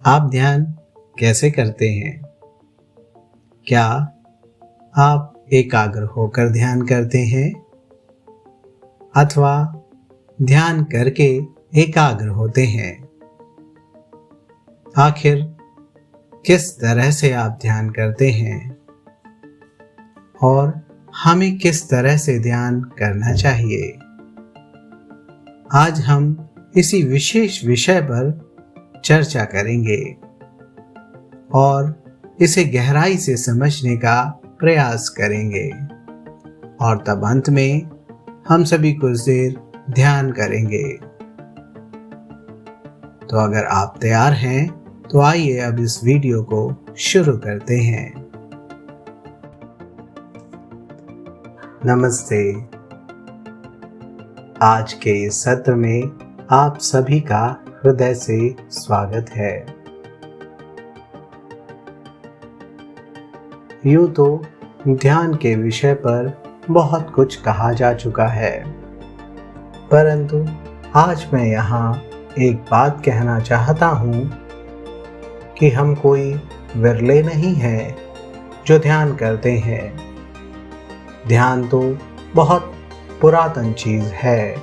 आप ध्यान कैसे करते हैं? क्या आप एकाग्र होकर ध्यान करते हैं अथवा ध्यान करके एकाग्र होते हैं? आखिर किस तरह से आप ध्यान करते हैं और हमें किस तरह से ध्यान करना चाहिए? आज हम इसी विशेष विषय पर चर्चा करेंगे और इसे गहराई से समझने का प्रयास करेंगे और तब अंत में हम सभी कुछ देर ध्यान करेंगे। तो अगर आप तैयार हैं तो आइए अब इस वीडियो को शुरू करते हैं। नमस्ते। आज के इस सत्र में आप सभी का हृदय से स्वागत है। यूं तो ध्यान के विषय पर बहुत कुछ कहा जा चुका है, परंतु आज मैं यहाँ एक बात कहना चाहता हूँ कि हम कोई विरले नहीं हैं जो ध्यान करते हैं। ध्यान तो बहुत पुरातन चीज़ है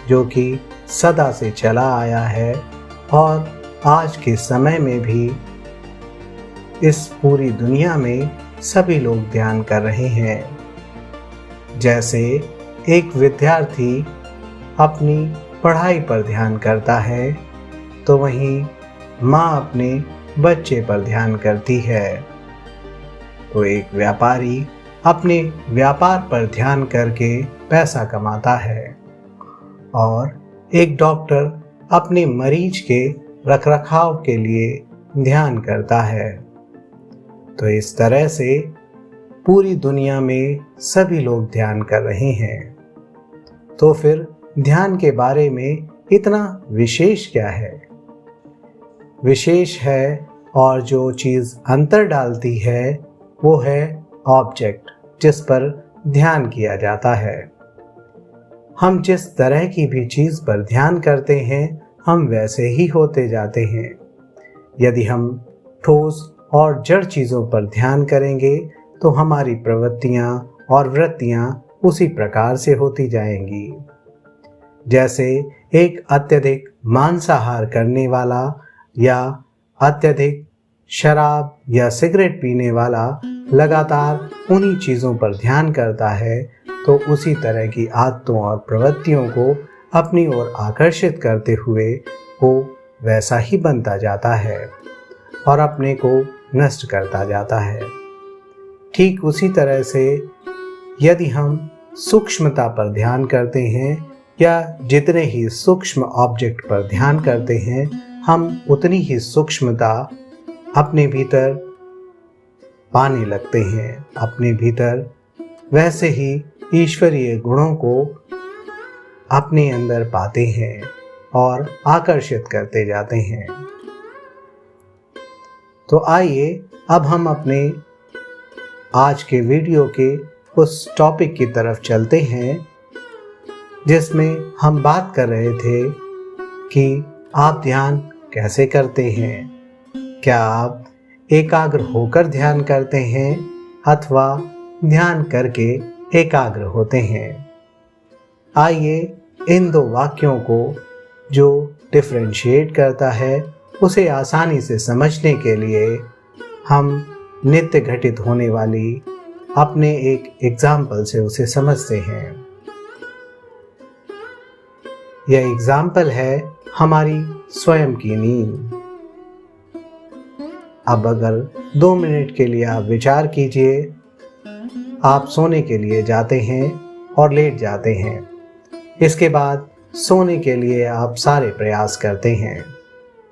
जो कि सदा से चला आया है और आज के समय में भी इस पूरी दुनिया में सभी लोग ध्यान कर रहे हैं। जैसे एक विद्यार्थी अपनी पढ़ाई पर ध्यान करता है तो वहीं माँ अपने बच्चे पर ध्यान करती है। तो एक व्यापारी अपने व्यापार पर ध्यान करके पैसा कमाता है और एक डॉक्टर अपने मरीज के रखरखाव के लिए ध्यान करता है। तो इस तरह से पूरी दुनिया में सभी लोग ध्यान कर रहे हैं। तो फिर ध्यान के बारे में इतना विशेष क्या है? विशेष है और जो चीज़ अंतर डालती है वो है ऑब्जेक्ट जिस पर ध्यान किया जाता है। हम जिस तरह की भी चीज़ पर ध्यान करते हैं हम वैसे ही होते जाते हैं। यदि हम ठोस और जड़ चीज़ों पर ध्यान करेंगे तो हमारी प्रवृत्तियाँ और वृत्तियाँ उसी प्रकार से होती जाएंगी। जैसे एक अत्यधिक मांसाहार करने वाला या अत्यधिक शराब या सिगरेट पीने वाला लगातार उन्हीं चीज़ों पर ध्यान करता है तो उसी तरह की आदतों और प्रवृत्तियों को अपनी ओर आकर्षित करते हुए वो वैसा ही बनता जाता है और अपने को नष्ट करता जाता है। ठीक उसी तरह से यदि हम सूक्ष्मता पर ध्यान करते हैं या जितने ही सूक्ष्म ऑब्जेक्ट पर ध्यान करते हैं हम उतनी ही सूक्ष्मता अपने भीतर पाने लगते हैं। अपने भीतर वैसे ही ईश्वरीय गुणों को अपने अंदर पाते हैं और आकर्षित करते जाते हैं। तो आइए अब हम अपने आज के वीडियो के उस टॉपिक की तरफ चलते हैं जिसमें हम बात कर रहे थे कि आप ध्यान कैसे करते हैं। क्या आप एकाग्र होकर ध्यान करते हैं अथवा ध्यान करके एकाग्र होते हैं? आइए इन दो वाक्यों को जो डिफरेंशिएट करता है उसे आसानी से समझने के लिए हम नित्य घटित होने वाली अपने एक एग्जाम्पल से उसे समझते हैं। यह एग्जाम्पल है हमारी स्वयं की नींद। अब अगर 2 मिनट के लिए आप विचार कीजिए, आप सोने के लिए जाते हैं और लेट जाते हैं। इसके बाद सोने के लिए आप सारे प्रयास करते हैं,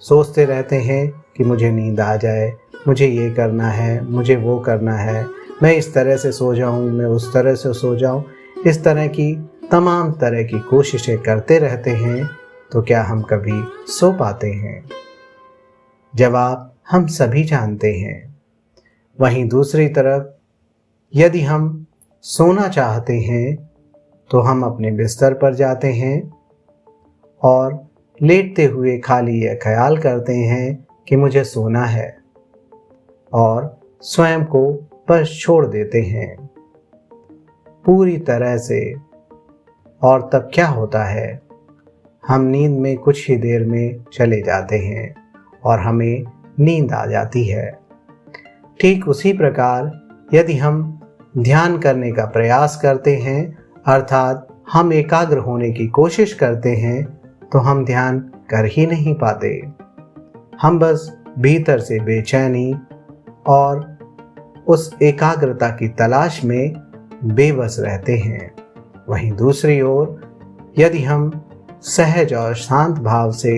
सोचते रहते हैं कि मुझे नींद आ जाए, मुझे ये करना है, मुझे वो करना है, मैं इस तरह से सो जाऊं, मैं उस तरह से सो जाऊं। इस तरह की तमाम तरह की कोशिशें करते रहते हैं। तो क्या हम कभी सो पाते हैं? जवाब हम सभी जानते हैं। वहीं दूसरी तरफ यदि हम सोना चाहते हैं तो हम अपने बिस्तर पर जाते हैं और लेटते हुए खाली यह ख्याल करते हैं कि मुझे सोना है और स्वयं को बस छोड़ देते हैं पूरी तरह से। और तब क्या होता है, हम नींद में कुछ ही देर में चले जाते हैं और हमें नींद आ जाती है। ठीक उसी प्रकार यदि हम ध्यान करने का प्रयास करते हैं, अर्थात हम एकाग्र होने की कोशिश करते हैं, तो हम ध्यान कर ही नहीं पाते। हम बस भीतर से बेचैनी और उस एकाग्रता की तलाश में बेबस रहते हैं। वहीं दूसरी ओर यदि हम सहज और शांत भाव से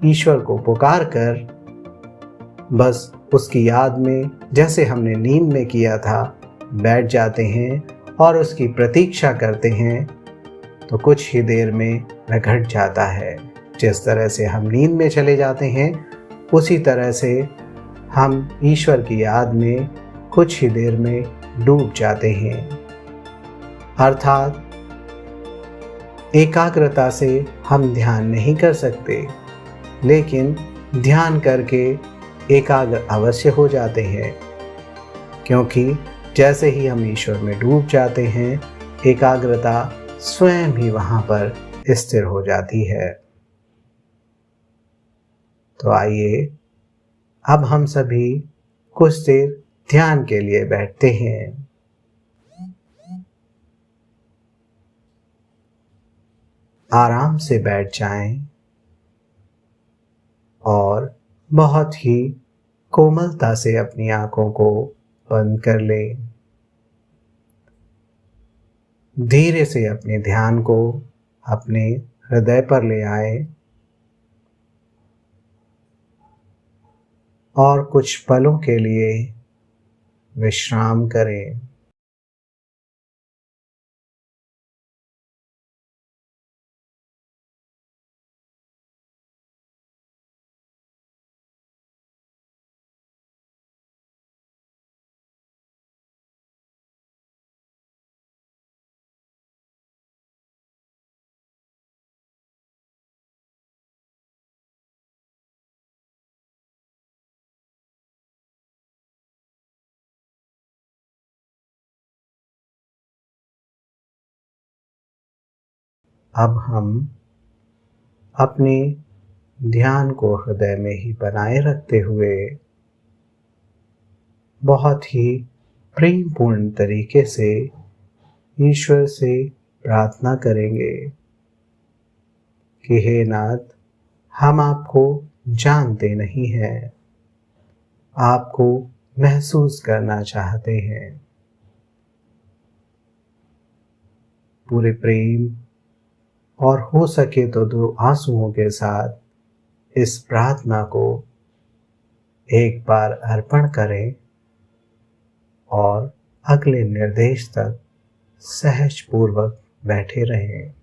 ईश्वर को पुकार कर बस उसकी याद में, जैसे हमने नींद में किया था, बैठ जाते हैं और उसकी प्रतीक्षा करते हैं, तो कुछ ही देर में वह घट जाता है। जिस तरह से हम नींद में चले जाते हैं, उसी तरह से हम ईश्वर की याद में कुछ ही देर में डूब जाते हैं। अर्थात एकाग्रता से हम ध्यान नहीं कर सकते, लेकिन ध्यान करके एकाग्र अवश्य हो जाते हैं, क्योंकि जैसे ही हम ईश्वर में डूब जाते हैं, एकाग्रता स्वयं ही वहाँ पर स्थिर हो जाती है। तो आइए अब हम सभी कुछ देर ध्यान के लिए बैठते हैं। आराम से बैठ जाएं और बहुत ही कोमलता से अपनी आंखों को बंद कर लें। धीरे से अपने ध्यान को अपने हृदय पर ले आए और कुछ पलों के लिए विश्राम करें। अब हम अपने ध्यान को हृदय में ही बनाए रखते हुए बहुत ही प्रेमपूर्ण तरीके से ईश्वर से प्रार्थना करेंगे कि हे नाथ, हम आपको जानते नहीं हैं, आपको महसूस करना चाहते हैं। पूरे प्रेम और हो सके तो 2 आंसुओं के साथ इस प्रार्थना को एक बार अर्पण करें और अगले निर्देश तक सहज पूर्वक बैठे रहें।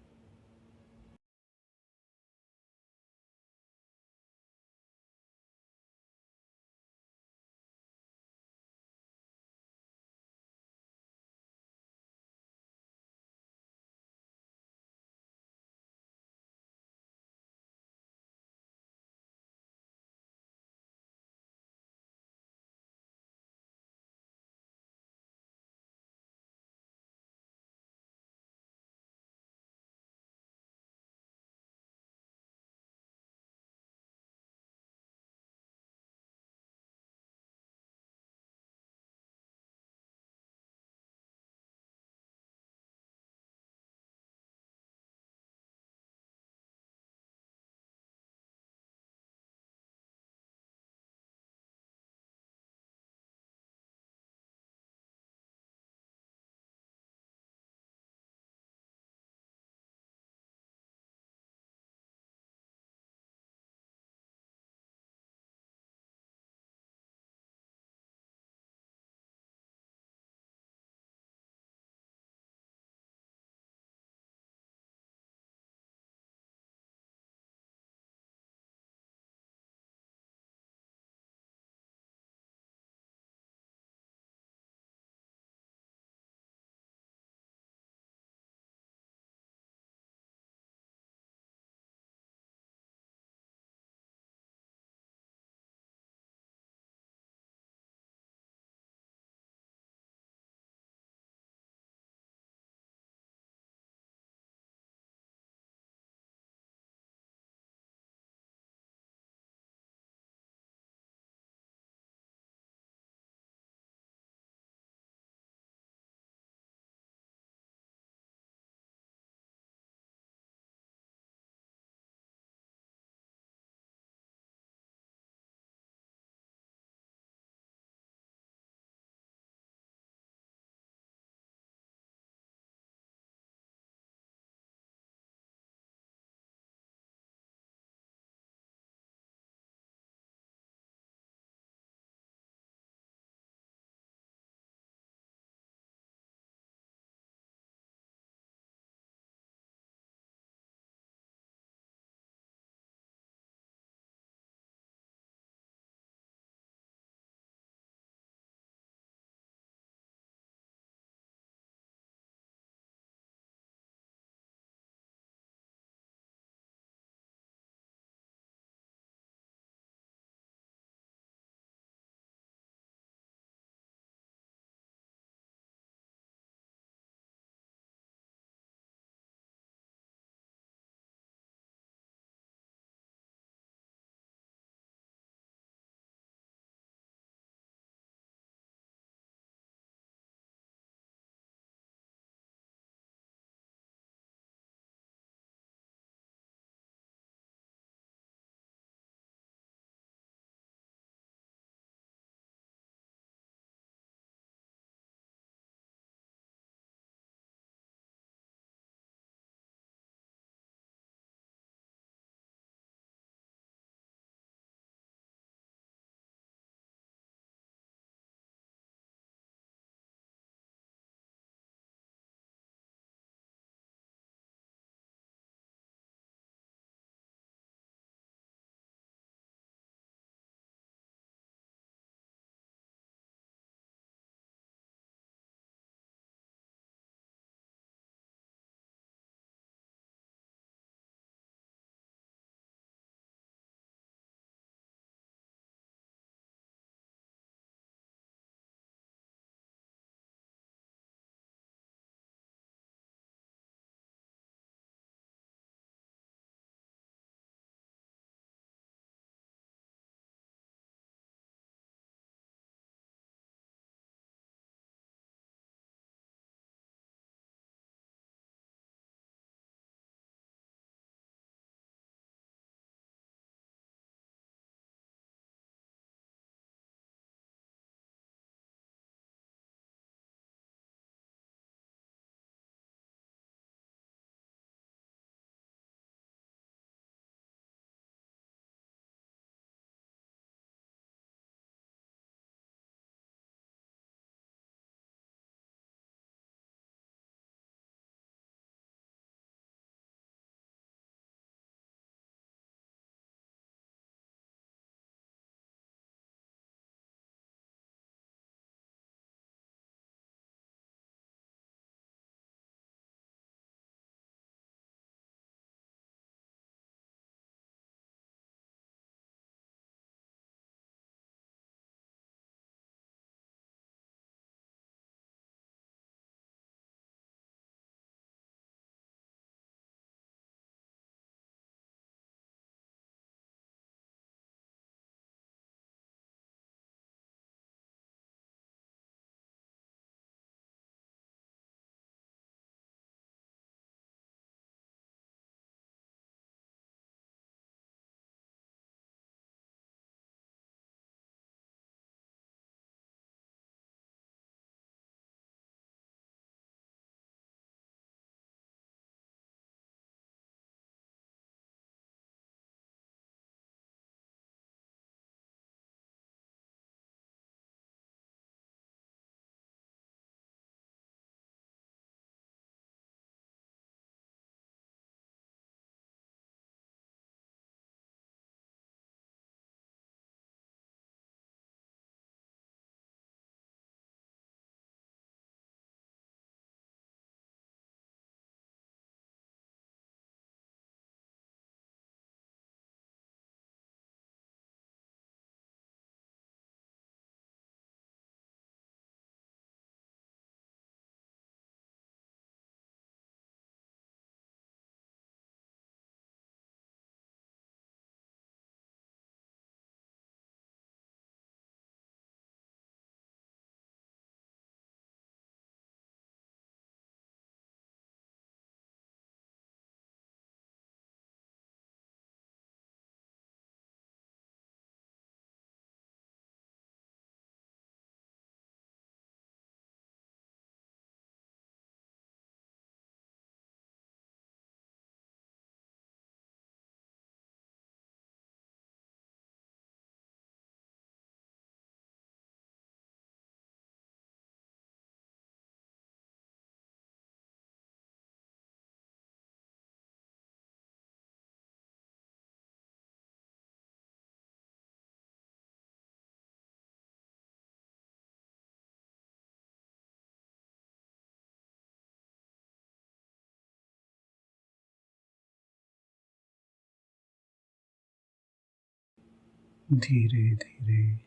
धीरे धीरे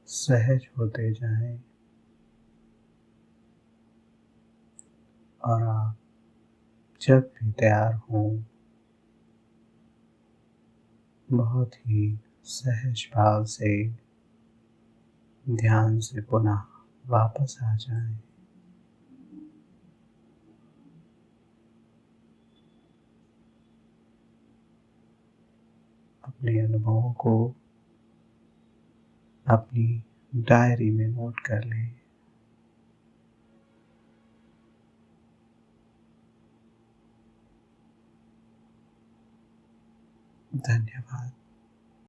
सहज होते जाएं और आप जब भी तैयार हों बहुत ही सहज भाव से ध्यान से पुनः वापस आ जाएं। अपने अनुभवों को अपनी डायरी में नोट कर लें। धन्यवाद।